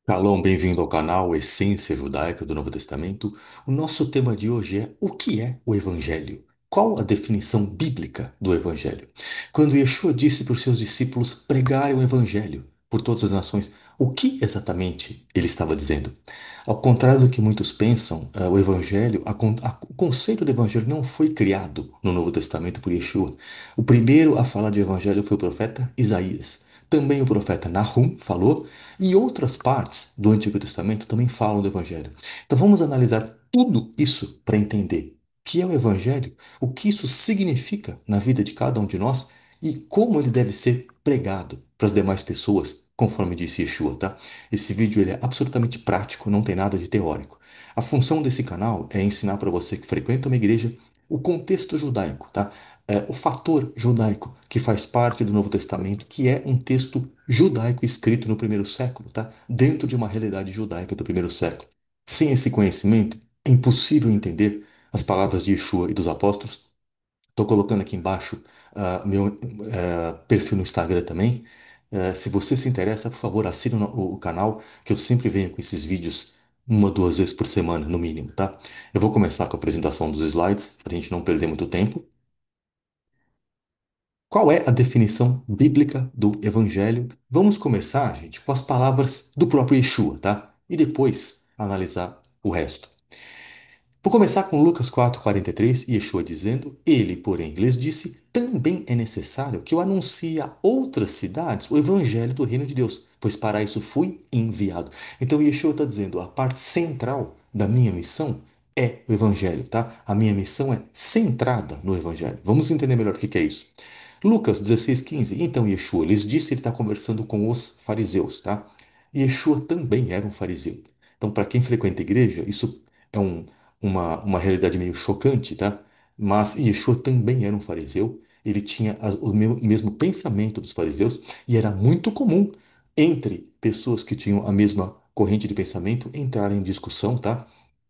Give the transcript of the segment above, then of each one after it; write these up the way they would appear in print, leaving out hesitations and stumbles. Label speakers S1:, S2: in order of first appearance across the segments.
S1: Shalom, bem-vindo ao canal Essência Judaica do Novo Testamento. O nosso tema de hoje é o que é o Evangelho? Qual a definição bíblica do Evangelho? Quando Yeshua disse para os seus discípulos pregarem o Evangelho por todas as nações, o que exatamente ele estava dizendo? Ao contrário do que muitos pensam, o Evangelho, o conceito do Evangelho não foi criado no Novo Testamento por Yeshua. O primeiro a falar de Evangelho foi o profeta Isaías. Também o profeta Nahum falou, e outras partes do Antigo Testamento também falam do Evangelho. Então vamos analisar tudo isso para entender o que é o Evangelho, o que isso significa na vida de cada um de nós e como ele deve ser pregado para as demais pessoas, conforme disse Yeshua, tá? Esse vídeo ele é absolutamente prático, não tem nada de teórico. A função desse canal é ensinar para você que frequenta uma igreja o contexto judaico, tá? O fator judaico que faz parte do Novo Testamento, que é um texto judaico escrito no primeiro século, tá? Dentro de uma realidade judaica do primeiro século. Sem esse conhecimento, é impossível entender as palavras de Yeshua e dos apóstolos. Estou colocando aqui embaixo meu perfil no Instagram também. Se você se interessa, por favor, assine o canal, que eu sempre venho com esses vídeos uma, duas vezes por semana, no mínimo, tá? Eu vou começar com a apresentação dos slides, para a gente não perder muito tempo. Qual é a definição bíblica do evangelho? Vamos começar, gente, com as palavras do próprio Yeshua, tá? E depois analisar o resto. Vou começar com Lucas 4:43, Yeshua dizendo: Ele, porém, lhes disse: Também é necessário que eu anuncie a outras cidades o evangelho do reino de Deus, pois para isso fui enviado. Então, Yeshua está dizendo: a parte central da minha missão é o evangelho, tá? A minha missão é centrada no evangelho. Vamos entender melhor o que é isso. Lucas 16:15. Então Yeshua lhes disse, ele está conversando com os fariseus, tá? Yeshua também era um fariseu. Então, para quem frequenta a igreja, isso é uma realidade meio chocante, tá? Mas Yeshua também era um fariseu. Ele tinha mesmo pensamento dos fariseus e era muito comum entre pessoas que tinham a mesma corrente de pensamento entrarem em discussão, tá?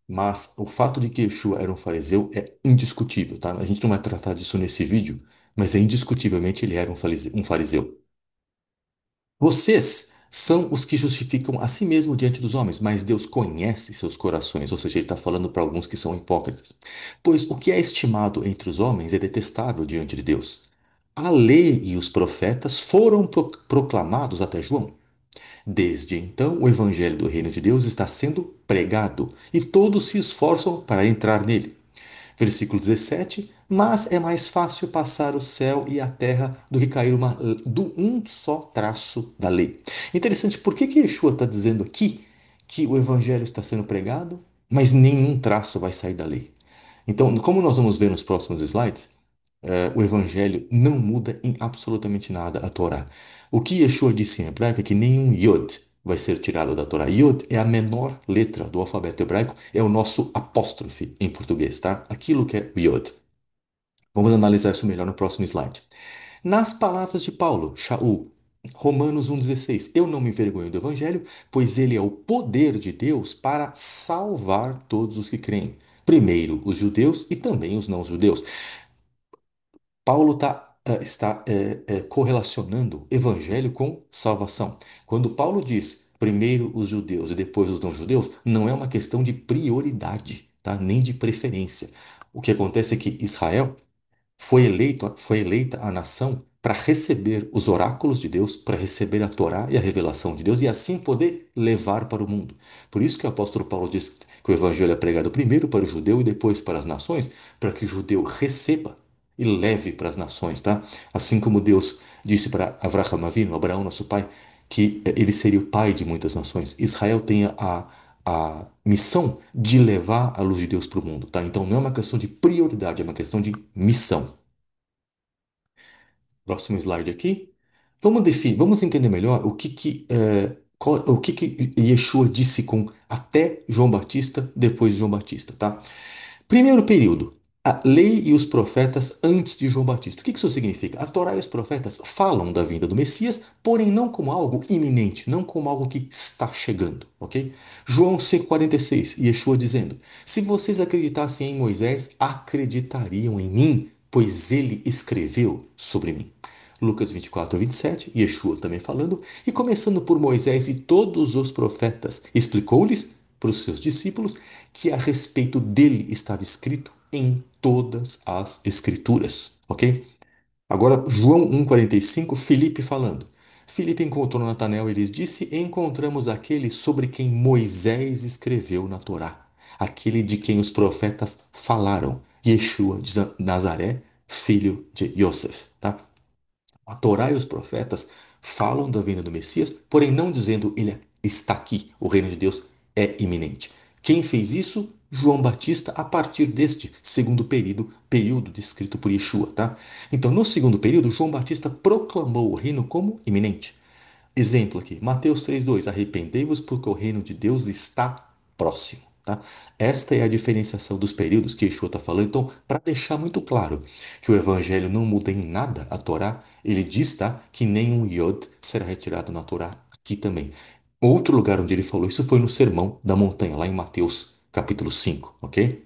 S1: Mas o fato de que Yeshua era um fariseu é indiscutível, tá? A gente não vai tratar disso nesse vídeo, mas é indiscutivelmente ele era um fariseu. Vocês são os que justificam a si mesmo diante dos homens, mas Deus conhece seus corações, ou seja, ele está falando para alguns que são hipócritas. Pois o que é estimado entre os homens é detestável diante de Deus. A lei e os profetas foram proclamados até João. Desde então, o evangelho do reino de Deus está sendo pregado e todos se esforçam para entrar nele. Versículo 17: Mas é mais fácil passar o céu e a terra do que cair do um só traço da lei. Interessante, por que Yeshua está dizendo aqui que o evangelho está sendo pregado, mas nenhum traço vai sair da lei? Então, como nós vamos ver nos próximos slides, o evangelho não muda em absolutamente nada a Torá. O que Yeshua disse em hebraico é que nenhum Yod vai ser tirado da Torá. Yod é a menor letra do alfabeto hebraico, é o nosso apóstrofe em português, tá? Aquilo que é Yod. Vamos analisar isso melhor no próximo slide. Nas palavras de Paulo, Shaul, Romanos 1,16: Eu não me envergonho do evangelho, pois ele é o poder de Deus para salvar todos os que creem. Primeiro os judeus e também os não-judeus. Paulo está correlacionando evangelho com salvação. Quando Paulo diz primeiro os judeus e depois os não-judeus, não é uma questão de prioridade, tá? Nem de preferência. O que acontece é que Israel foi eleita a nação para receber os oráculos de Deus, para receber a Torá e a revelação de Deus e assim poder levar para o mundo. Por isso que o apóstolo Paulo diz que o evangelho é pregado primeiro para o judeu e depois para as nações, para que o judeu receba e leve para as nações, tá? Assim como Deus disse para Avraham Avinu, Abraão, nosso pai, que ele seria o pai de muitas nações. Israel tem a missão de levar a luz de Deus para o mundo, tá? Então não é uma questão de prioridade, é uma questão de missão. Próximo slide aqui. Vamos entender melhor o que Yeshua disse com até João Batista, depois de João Batista, tá? Primeiro período, a lei e os profetas antes de João Batista. O que isso significa? A Torá e os profetas falam da vinda do Messias, porém não como algo iminente, não como algo que está chegando, ok? João 5,46, Yeshua dizendo: Se vocês acreditassem em Moisés, acreditariam em mim, pois ele escreveu sobre mim. Lucas 24 a 27, Yeshua também falando, e começando por Moisés e todos os profetas, explicou-lhes para os seus discípulos que a respeito dele estava escrito em todas as escrituras, ok? Agora, João 1,45, Filipe falando. Filipe encontrou Natanael e lhes disse: Encontramos aquele sobre quem Moisés escreveu na Torá, aquele de quem os profetas falaram, Yeshua de Nazaré, filho de Yosef. Tá? A Torá e os profetas falam da vinda do Messias, porém não dizendo ele está aqui, o reino de Deus é iminente. Quem fez isso? João Batista, a partir deste segundo período descrito por Yeshua. Tá? Então, no segundo período, João Batista proclamou o reino como iminente. Exemplo aqui, Mateus 3,2: Arrependei-vos porque o reino de Deus está próximo. Tá? Esta é a diferenciação dos períodos que Yeshua está falando. Então, para deixar muito claro que o evangelho não muda em nada a Torá, ele diz, tá, que nenhum Yod será retirado na Torá aqui também. Outro lugar onde ele falou isso foi no Sermão da Montanha, lá em Mateus capítulo 5, ok?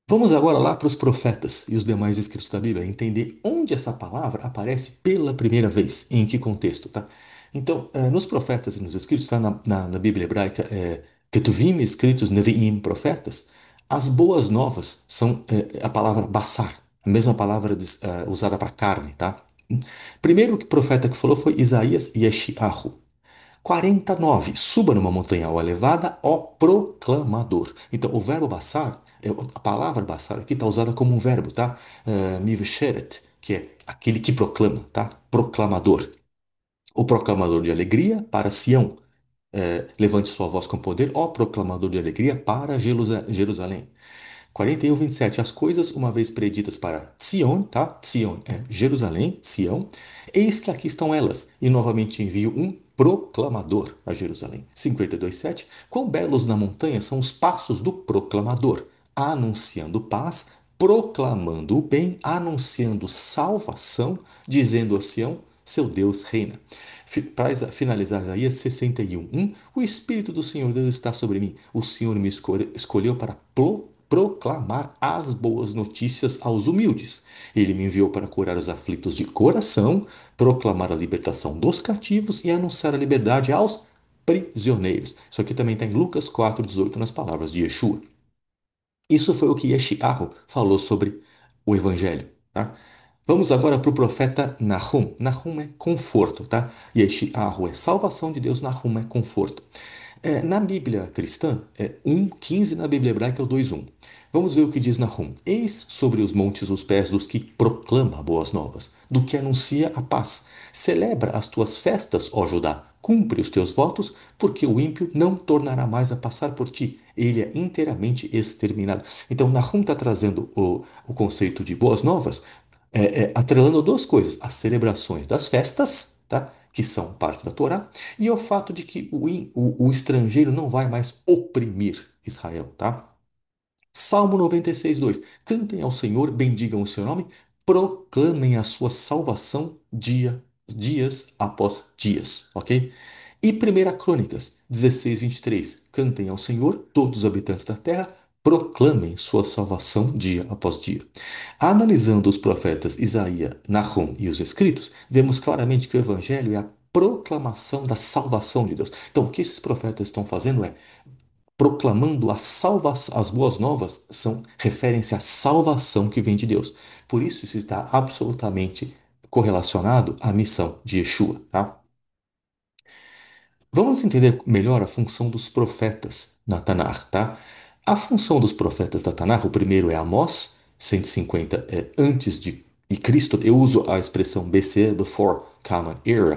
S1: Vamos agora lá para os profetas e os demais escritos da Bíblia, entender onde essa palavra aparece pela primeira vez, em que contexto, tá? Então, nos profetas e nos escritos, tá? Na Bíblia hebraica, Ketuvim, escritos, Neviim, profetas, as boas novas são a palavra basar, a mesma palavra usada para carne, tá? Primeiro profeta que falou foi Isaías Yeshayahu. 49. Suba numa montanha ó elevada, ó proclamador. Então, o verbo passar, a palavra passar aqui está usada como um verbo, tá? Mivsheret, que é aquele que proclama, tá? Proclamador. O proclamador de alegria para Sião. Levante sua voz com poder, ó proclamador de alegria para Jerusalém. 41, 27. As coisas uma vez preditas para Sion, tá? Sion é Jerusalém, Sião. Eis que aqui estão elas, e novamente envio um proclamador a Jerusalém. 52, 7. Quão belos na montanha são os passos do proclamador, anunciando paz, proclamando o bem, anunciando salvação, dizendo a Sião, seu Deus reina. Para finalizar, Isaías 61, 1. O Espírito do Senhor Deus está sobre mim. O Senhor me escolheu para proclamar as boas notícias aos humildes. Ele me enviou para curar os aflitos de coração, proclamar a libertação dos cativos e anunciar a liberdade aos prisioneiros. Isso aqui também está em Lucas 4,18, nas palavras de Yeshua. Isso foi o que Yeshayahu falou sobre o Evangelho. Tá? Vamos agora para o profeta Nahum. Nahum é conforto, tá? Yeshayahu é salvação de Deus, Nahum é conforto. Na Bíblia cristã, 1,15, na Bíblia hebraica é o 2,1. Vamos ver o que diz Nahum. Eis sobre os montes os pés dos que proclama boas novas, do que anuncia a paz. Celebra as tuas festas, ó Judá. Cumpre os teus votos, porque o ímpio não tornará mais a passar por ti. Ele é inteiramente exterminado. Então, Nahum está trazendo o conceito de boas novas, atrelando duas coisas: as celebrações das festas, tá? Que são parte da Torá, e o fato de que o estrangeiro não vai mais oprimir Israel, tá? Salmo 96, 2. Cantem ao Senhor, bendigam o seu nome, proclamem a sua salvação dias após dias, ok? E 1 Crônicas 16, 23. Cantem ao Senhor, todos os habitantes da terra, proclamem sua salvação dia após dia. Analisando os profetas Isaías, Nahum e os escritos, vemos claramente que o evangelho é a proclamação da salvação de Deus. Então, o que esses profetas estão fazendo é proclamando a salvação, as boas novas referem-se à salvação que vem de Deus. Por isso está absolutamente correlacionado à missão de Yeshua, tá? Vamos entender melhor a função dos profetas na Tanakh, tá? A função dos profetas da Tanakh, o primeiro é Amós, 150 antes de Cristo. Eu uso a expressão BC, Before Common Era,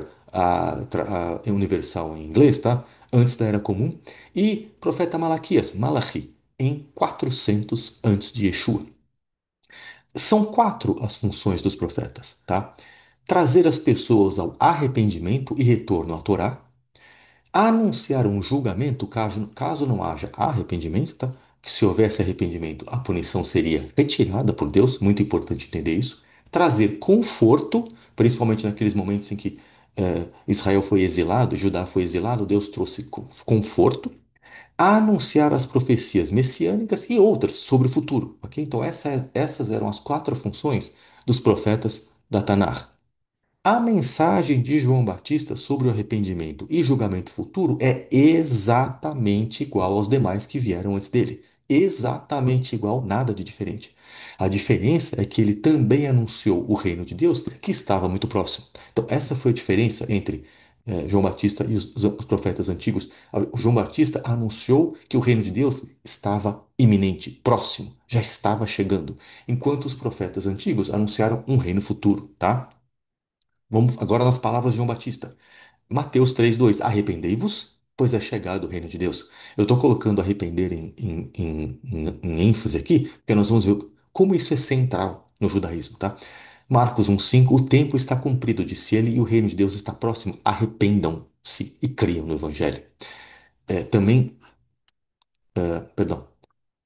S1: universal em inglês, tá? Antes da Era Comum. E profeta Malaquias, Malachi, em 400 antes de Yeshua. São quatro as funções dos profetas, tá? Trazer as pessoas ao arrependimento e retorno à Torá, anunciar um julgamento caso não haja arrependimento, tá? Que se houvesse arrependimento, a punição seria retirada por Deus, muito importante entender isso. Trazer conforto, principalmente naqueles momentos em que Israel foi exilado, Judá foi exilado, Deus trouxe conforto. Anunciar as profecias messiânicas e outras sobre o futuro, ok? Então essas eram as quatro funções dos profetas da Tanakh. A mensagem de João Batista sobre o arrependimento e julgamento futuro é exatamente igual aos demais que vieram antes dele. Exatamente igual, nada de diferente. A diferença é que ele também anunciou o reino de Deus que estava muito próximo. Então, essa foi a diferença entre João Batista e os profetas antigos. O João Batista anunciou que o reino de Deus estava iminente, próximo, já estava chegando, enquanto os profetas antigos anunciaram um reino futuro, tá? Vamos agora nas palavras de João Batista. Mateus 3:2. Arrependei-vos, pois é chegado o reino de Deus. Eu estou colocando arrepender em ênfase aqui, porque nós vamos ver como isso é central no judaísmo, tá? Marcos 1:5. O tempo está cumprido, disse ele, e o reino de Deus está próximo. Arrependam-se e creiam no evangelho. Também, perdão,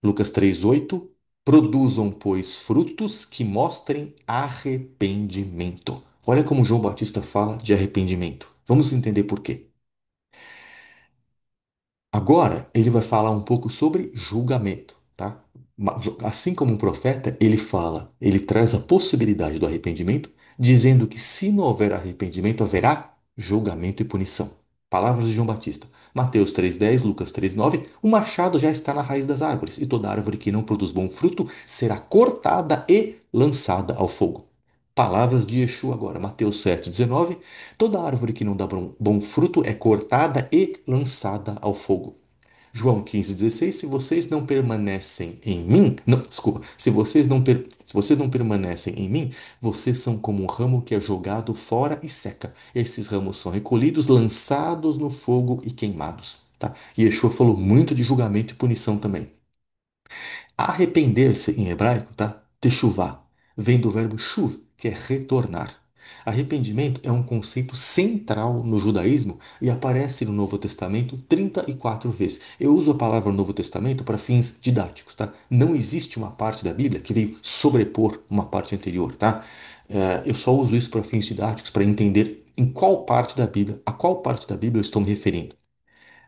S1: Lucas 3:8. Produzam, pois, frutos que mostrem arrependimento. Olha como João Batista fala de arrependimento. Vamos entender por quê. Agora, ele vai falar um pouco sobre julgamento, tá? Assim como um profeta, ele fala, ele traz a possibilidade do arrependimento, dizendo que se não houver arrependimento, haverá julgamento e punição. Palavras de João Batista. Mateus 3:10, Lucas 3:9. O machado já está na raiz das árvores, e toda árvore que não produz bom fruto será cortada e lançada ao fogo. Palavras de Yeshua agora, Mateus 7:19. Toda árvore que não dá bom fruto é cortada e lançada ao fogo. João 15:16. Se vocês não permanecem em mim, não, desculpa, se vocês não permanecem em mim, vocês são como um ramo que é jogado fora e seca. Esses ramos são recolhidos, lançados no fogo e queimados. Tá? E Yeshua falou muito de julgamento e punição também. Arrepender-se em hebraico, tá? Teshuvah, vem do verbo shuv, que é retornar. Arrependimento é um conceito central no judaísmo e aparece no Novo Testamento 34 vezes. Eu uso a palavra Novo Testamento para fins didáticos, tá? Não existe uma parte da Bíblia que veio sobrepor uma parte anterior, tá? Eu só uso isso para fins didáticos, para entender em qual parte da Bíblia, a qual parte da Bíblia eu estou me referindo.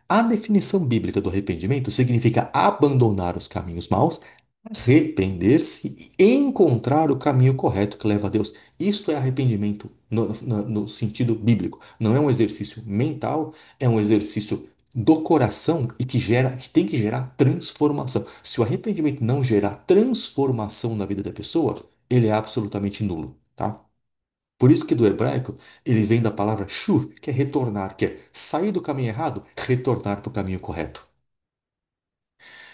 S1: A definição bíblica do arrependimento significa abandonar os caminhos maus, arrepender-se e encontrar o caminho correto que leva a Deus. Isto é arrependimento no sentido bíblico. Não é um exercício mental, é um exercício do coração e que tem que gerar transformação. Se o arrependimento não gerar transformação na vida da pessoa, ele é absolutamente nulo, tá? Por isso que do hebraico ele vem da palavra shuv, que é retornar, que é sair do caminho errado, retornar para o caminho correto.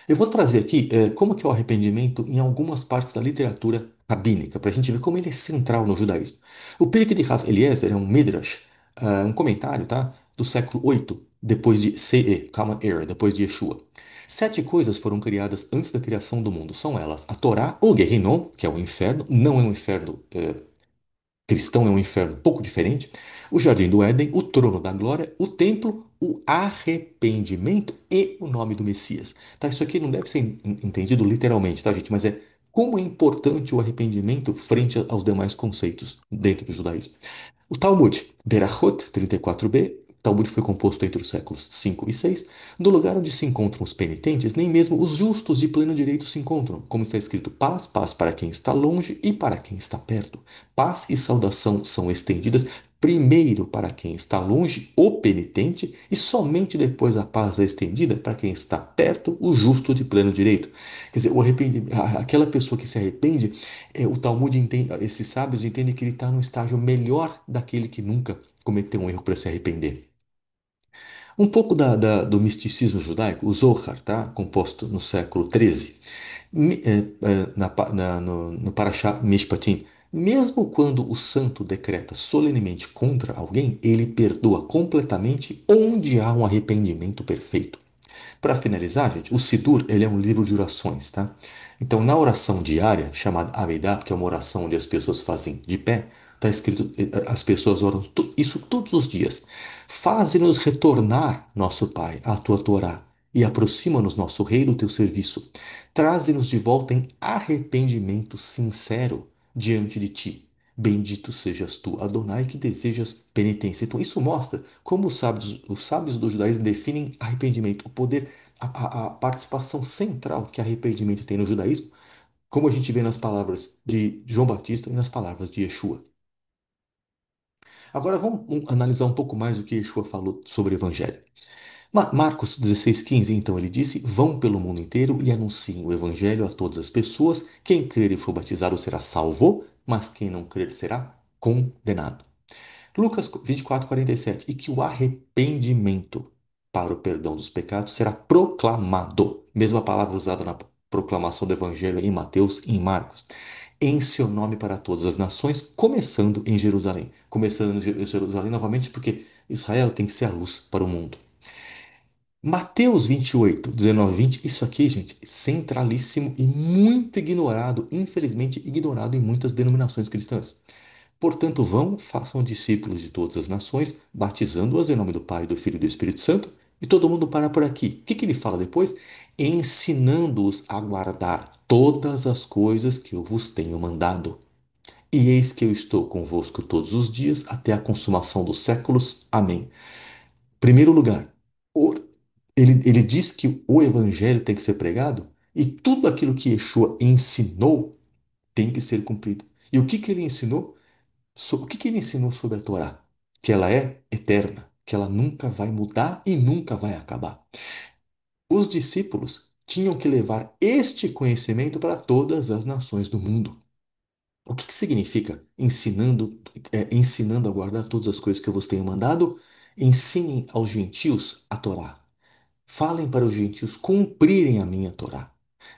S1: Eu vou trazer aqui como que é o arrependimento em algumas partes da literatura rabínica, para a gente ver como ele é central no judaísmo. O Pirkei de Rav Eliezer é um midrash, um comentário, tá? Do século 8 depois de CE, Common Era, depois de Yeshua. 7 coisas foram criadas antes da criação do mundo. São elas a Torá, o Gehinnom, que é o inferno, não é um inferno cristão é um inferno um pouco diferente, o Jardim do Éden, o Trono da Glória, o Templo, o arrependimento e o nome do Messias. Tá? Isso aqui não deve ser entendido literalmente, tá, gente? Mas é como é importante o arrependimento frente aos demais conceitos dentro do judaísmo. O Talmud, Berachot 34b, o Talmud foi composto entre os séculos 5 e 6. No lugar onde se encontram os penitentes, nem mesmo os justos de pleno direito se encontram. Como está escrito, paz, paz para quem está longe e para quem está perto. Paz e saudação são estendidas primeiro para quem está longe, o penitente, e somente depois a paz é estendida para quem está perto, o justo de pleno direito. Quer dizer, aquela pessoa que se arrepende, o Talmud entende, esses sábios entendem que ele está num estágio melhor daquele que nunca cometeu um erro para se arrepender. Um pouco do misticismo judaico, o Zohar, tá? Composto no século XIII, no Parashá Mishpatim, mesmo quando o santo decreta solenemente contra alguém, ele perdoa completamente onde há um arrependimento perfeito. Para finalizar, gente, o Sidur, ele é um livro de orações, tá? Então, na oração diária, chamada Amidah, que é uma oração onde as pessoas fazem de pé, está escrito, as pessoas oram isso todos os dias. Faze-nos retornar, nosso Pai, à tua Torá, e aproxima-nos, nosso Rei, do teu serviço. Traze-nos de volta em arrependimento sincero diante de ti. Bendito sejas tu, Adonai, que desejas penitência. Então, isso mostra como os sábios do judaísmo definem arrependimento, o poder, a participação central que arrependimento tem no judaísmo, como a gente vê nas palavras de João Batista e nas palavras de Yeshua. Agora vamos analisar um pouco mais o que Yeshua falou sobre o evangelho. Marcos 16:15, então ele disse: Vão pelo mundo inteiro e anunciem o evangelho a todas as pessoas. Quem crer e for batizado será salvo, mas quem não crer será condenado. Lucas 24:47, e que o arrependimento para o perdão dos pecados será proclamado. Mesma palavra usada na proclamação do evangelho em Mateus e em Marcos. Em seu nome para todas as nações, começando em Jerusalém. Começando em Jerusalém novamente, porque Israel tem que ser a luz para o mundo. Mateus 28, 19 e 20, isso aqui, gente, centralíssimo e muito ignorado, infelizmente ignorado em muitas denominações cristãs. Portanto, vão, façam discípulos de todas as nações, batizando-os em nome do Pai, do Filho e do Espírito Santo, e todo mundo para por aqui. O que que ele fala depois? Ensinando-os a guardar todas as coisas que eu vos tenho mandado. E eis que eu estou convosco todos os dias, até a consumação dos séculos. Amém. Primeiro lugar, o- ele diz que o evangelho tem que ser pregado e tudo aquilo que Yeshua ensinou tem que ser cumprido. E o que que ele ensinou? O que que ele ensinou sobre a Torá? Que ela é eterna, que ela nunca vai mudar e nunca vai acabar. Os discípulos tinham que levar este conhecimento para todas as nações do mundo. O que que significa ensinando a guardar todas as coisas que eu vos tenho mandado? Ensinem aos gentios a Torá. Falem para os gentios cumprirem a minha Torá.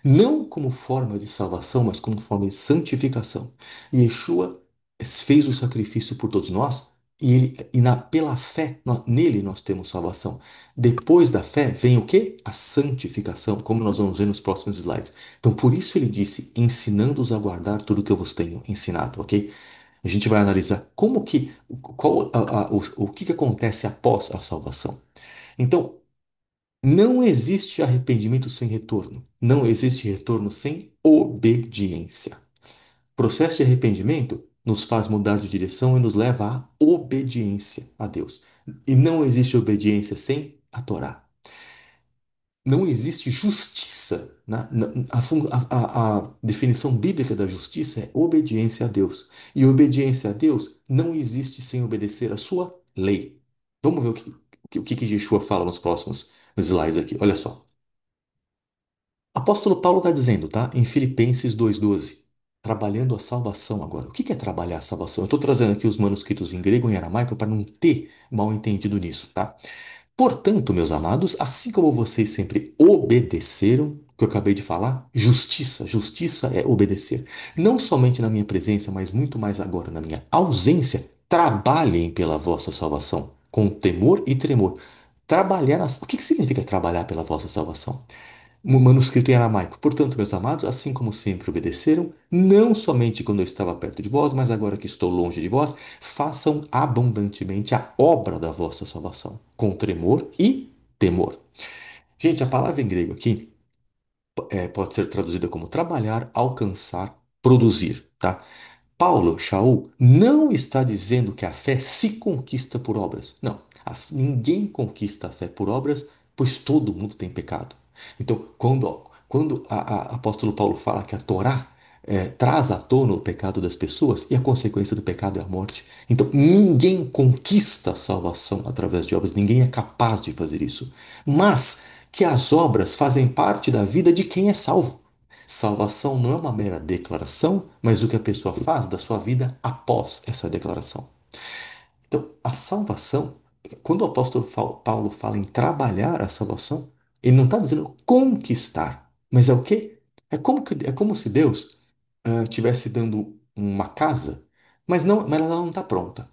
S1: Não como forma de salvação, mas como forma de santificação. E Yeshua fez o sacrifício por todos nós, pela fé, nele nós temos salvação. Depois da fé vem o quê? A santificação, como nós vamos ver nos próximos slides. Então, por isso ele disse, ensinando-os a guardar tudo que eu vos tenho ensinado, ok? A gente vai analisar o que acontece após a salvação. Então, não existe arrependimento sem retorno. Não existe retorno sem obediência. O processo de arrependimento nos faz mudar de direção e nos leva à obediência a Deus. E não existe obediência sem a Torá. Não existe justiça. A definição bíblica da justiça é obediência a Deus. E obediência a Deus não existe sem obedecer a sua lei. Vamos ver o que Yeshua fala nos próximos slides aqui. Olha só. Apóstolo Paulo está dizendo, tá? Em Filipenses 2:12, trabalhando a salvação agora. O que é trabalhar a salvação? Eu estou trazendo aqui os manuscritos em grego e em aramaico para não ter mal entendido nisso, tá? Portanto, meus amados, assim como vocês sempre obedeceram, que eu acabei de falar, justiça, justiça é obedecer. Não somente na minha presença, mas muito mais agora na minha ausência, trabalhem pela vossa salvação, com temor e tremor. O que significa trabalhar pela vossa salvação? Um manuscrito em aramaico. Portanto, meus amados, assim como sempre obedeceram, não somente quando eu estava perto de vós, mas agora que estou longe de vós, façam abundantemente a obra da vossa salvação, com tremor e temor. Gente, a palavra em grego aqui pode ser traduzida como trabalhar, alcançar, produzir, tá? Paulo, Shaul, não está dizendo que a fé se conquista por obras. Não, ninguém conquista a fé por obras, pois todo mundo tem pecado. Então, quando apóstolo Paulo fala que a Torá traz à tona o pecado das pessoas e a consequência do pecado é a morte. Então, ninguém conquista a salvação através de obras, ninguém é capaz de fazer isso. Mas que as obras fazem parte da vida de quem é salvo. Salvação não é uma mera declaração, mas o que a pessoa faz da sua vida após essa declaração. Então, a salvação, quando o apóstolo Paulo fala em trabalhar a salvação, ele não está dizendo conquistar, mas é o quê? É como se Deus estivesse dando uma casa, mas ela não está pronta.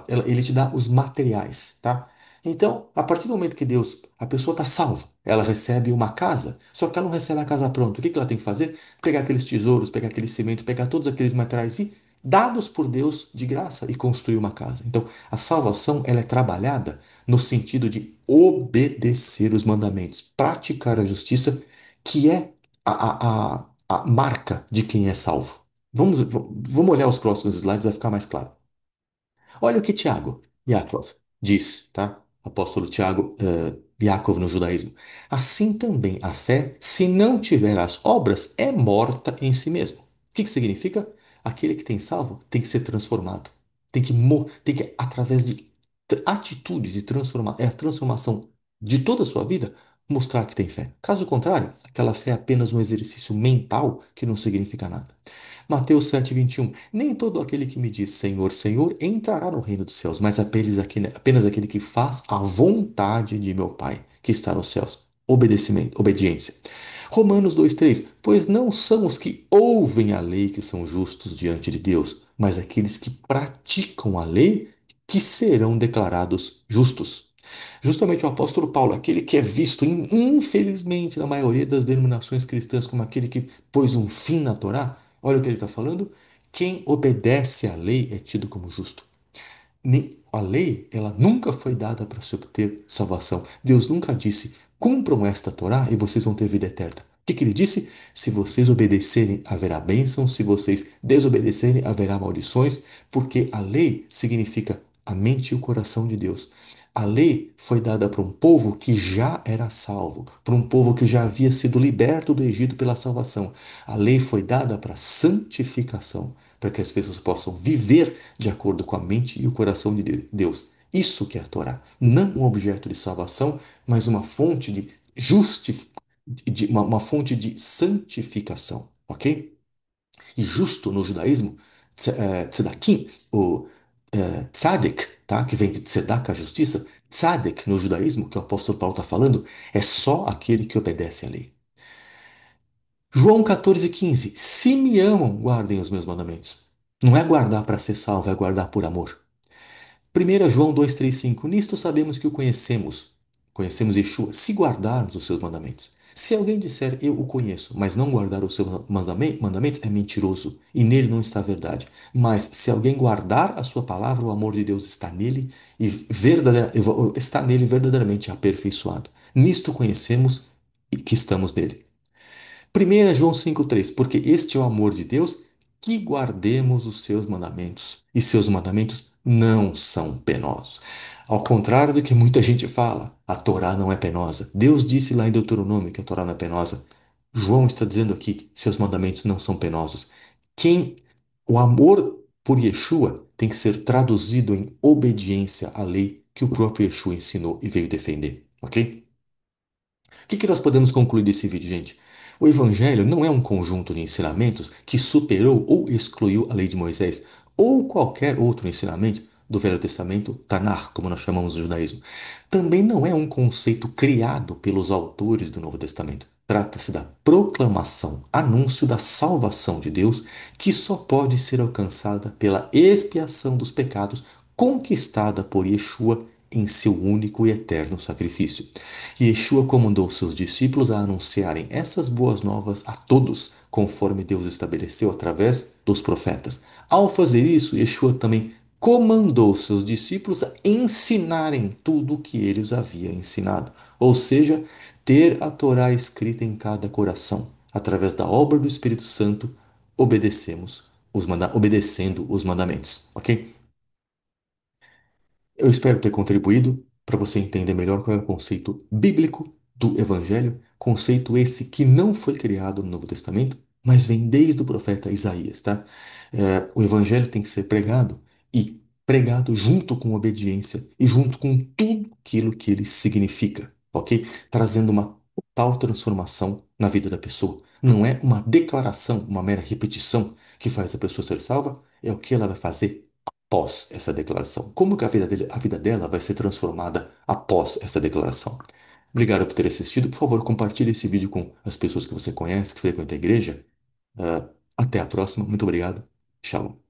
S1: Ele te dá os materiais, tá? Então, a partir do momento que a pessoa está salva, ela recebe uma casa, só que ela não recebe a casa pronta. O que que ela tem que fazer? Pegar aqueles tesouros, pegar aquele cimento, pegar todos aqueles materiais e dados por Deus de graça e construir uma casa. Então, a salvação ela é trabalhada no sentido de obedecer os mandamentos, praticar a justiça, que é a marca de quem é salvo. Vamos olhar os próximos slides, vai ficar mais claro. Olha o que Yaakov diz, tá? Apóstolo Tiago, Yaakov no judaísmo. Assim também a fé, se não tiver as obras, é morta em si mesmo. O que que significa? Aquele que tem salvo tem que ser transformado. tem que através de atitudes e transformar, é a transformação de toda a sua vida, mostrar que tem fé. Caso contrário, aquela fé é apenas um exercício mental que não significa nada. Mateus 7:21. Nem todo aquele que me diz Senhor, Senhor entrará no reino dos céus, mas apenas aquele que faz a vontade de meu Pai, que está nos céus. Obedecimento, obediência. Romanos 2:3. Pois não são os que ouvem a lei que são justos diante de Deus, mas aqueles que praticam a lei que serão declarados justos. Justamente o apóstolo Paulo, aquele que é visto, infelizmente, na maioria das denominações cristãs, como aquele que pôs um fim na Torá, olha o que ele está falando. Quem obedece à lei é tido como justo. A lei, ela nunca foi dada para se obter salvação. Deus nunca disse, cumpram esta Torá e vocês vão ter vida eterna. O que, que ele disse? Se vocês obedecerem, haverá bênção. Se vocês desobedecerem, haverá maldições. Porque a lei significa a mente e o coração de Deus. A lei foi dada para um povo que já era salvo, para um povo que já havia sido liberto do Egito pela salvação. A lei foi dada para santificação, para que as pessoas possam viver de acordo com a mente e o coração de Deus. Isso que é a Torá. Não um objeto de salvação, mas uma fonte de uma fonte de santificação, ok? E justo no judaísmo, tzedakim, o tzadik, tá? Que vem de tzedak, a justiça, tzadik no judaísmo, que o apóstolo Paulo está falando, é só aquele que obedece à lei. João 14:15. Se me amam, guardem os meus mandamentos. Não é guardar para ser salvo, é guardar por amor. 1 João 2,3,5. Nisto sabemos que o conhecemos. Conhecemos Yeshua, se guardarmos os seus mandamentos. Se alguém disser eu o conheço, mas não guardar os seus mandamentos, é mentiroso e nele não está a verdade. Mas se alguém guardar a sua palavra, o amor de Deus está nele e está nele verdadeiramente aperfeiçoado. Nisto conhecemos que estamos nele. 1 João 5,3. Porque este é o amor de Deus, que guardemos os seus mandamentos. E seus mandamentos não são penosos. Ao contrário do que muita gente fala, a Torá não é penosa. Deus disse lá em Deuteronômio que a Torá não é penosa. João está dizendo aqui, seus mandamentos não são penosos. Quem o amor por Yeshua tem que ser traduzido em obediência à lei que o próprio Yeshua ensinou e veio defender, ok? O que nós podemos concluir desse vídeo, gente? O Evangelho não é um conjunto de ensinamentos que superou ou excluiu a lei de Moisés ou qualquer outro ensinamento do Velho Testamento, Tanakh, como nós chamamos no judaísmo. Também não é um conceito criado pelos autores do Novo Testamento. Trata-se da proclamação, anúncio da salvação de Deus, que só pode ser alcançada pela expiação dos pecados conquistada por Yeshua em seu único e eterno sacrifício. Yeshua comandou seus discípulos a anunciarem essas boas novas a todos, conforme Deus estabeleceu através dos profetas. Ao fazer isso, Yeshua também comandou seus discípulos a ensinarem tudo o que ele os havia ensinado, ou seja, ter a Torá escrita em cada coração. Através da obra do Espírito Santo, obedecendo os mandamentos, ok? Eu espero ter contribuído para você entender melhor qual é o conceito bíblico do Evangelho, conceito esse que não foi criado no Novo Testamento, mas vem desde o profeta Isaías, tá? O Evangelho tem que ser pregado e pregado junto com obediência e junto com tudo aquilo que ele significa, ok? Trazendo uma total transformação na vida da pessoa. Não é uma declaração, uma mera repetição que faz a pessoa ser salva, é o que ela vai fazer após essa declaração. Como que a vida dela vai ser transformada após essa declaração? Obrigado por ter assistido. Por favor, compartilhe esse vídeo com as pessoas que você conhece, que frequentam a igreja. Até a próxima. Muito obrigado. Shalom.